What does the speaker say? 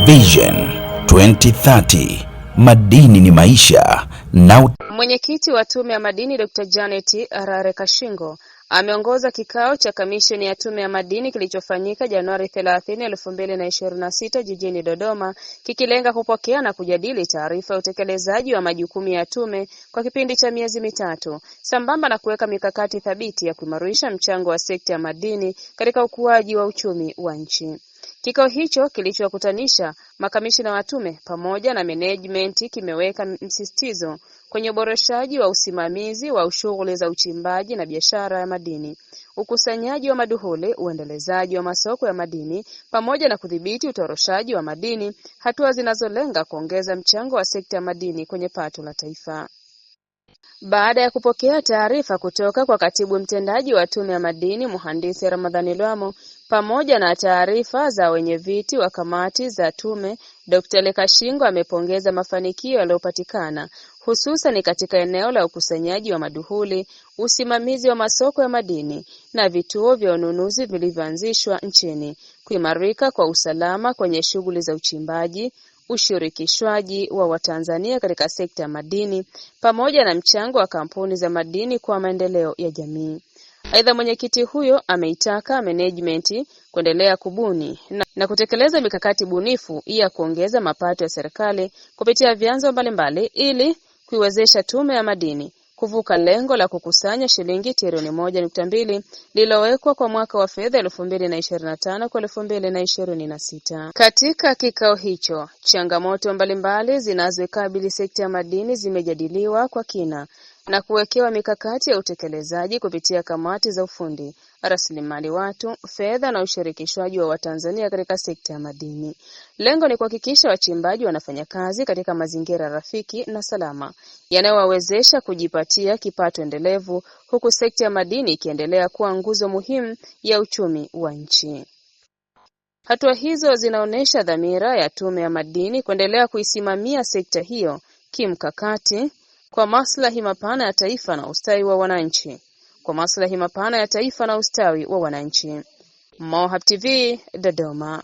Vision 2030, madini ni maisha na Mwenyekiti wa Tume ya Madini Dr. Janet Arare Kashingo ameongoza kikao cha kamisheni ya Tume ya Madini kilichofanyika Januari 30, 2026 jijini Dodoma, kikilenga kupokea na kujadili taarifa ya utekelezaji wa majukumu ya tume kwa kipindi cha miezi mitatu, sambamba na kuweka mikakati thabiti ya kuimarisha mchango wa sekta ya madini katika ukuaji wa uchumi wa nchi. Kikao hicho kilichowakutanisha makamishina wa tume pamoja na management kimeweka msisitizo kwenye uboreshaji wa usimamizi wa shughuli za uchimbaji na biashara ya madini, ukusanyaji wa maduhuli, uendelezaji wa masoko ya madini pamoja na kudhibiti utoroshaji wa madini, hatua zinazolenga kuongeza mchango wa sekta ya madini kwenye pato la taifa. Baada ya kupokea taarifa kutoka kwa katibu mtendaji wa Tume ya Madini Mhandisi Ramadhani Lwamo pamoja na taarifa za wenyeviti wa kamati za tume, Dr. Kashingo amepongeza mafanikio yaliyopatikana hususan katika eneo la ukusanyaji wa maduhuli, usimamizi wa masoko ya madini na vituo vya ununuzi vilivyoanzishwa nchini, kuimarika kwa usalama kwenye shughuli za uchimbaji, ushirikishwaji wa Watanzania katika sekta ya madini pamoja na mchango wa kampuni za madini kwa maendeleo ya jamii. Aidha, mwenyekiti huyo ameitaka management kuendelea kubuni na kutekeleza mikakati bunifu ya kuongeza mapato ya serikali kupitia vyanzo mbalimbali ili kuiwezesha Tume ya Madini kuvuka lengo la kukusanya shilingi trilioni 1.2 lililowekwa kwa mwaka wa fedha 2025 kwa 2026. Katika kikao hicho, changamoto mbalimbali zinazokabili sekta ya madini zimejadiliwa kwa kina na kuwekewa mikakati ya utekelezaji kupitia kamati za ufundi, rasilimali watu, fedha na ushirikishwaji wa Watanzania katika sekta ya madini. Lengo ni kuhakikisha wachimbaji wanafanya kazi katika mazingira rafiki na salama yanayowawezesha kujipatia kipato endelevu, huku sekta ya madini ikiendelea kuwa nguzo muhimu ya uchumi wa nchi. Hatua hizo zinaonesha dhamira ya Tume ya Madini kuendelea kuisimamia sekta hiyo kimkakati kwa maslahi mapana ya taifa na ustawi wa wananchi. Mohab TV, Dodoma.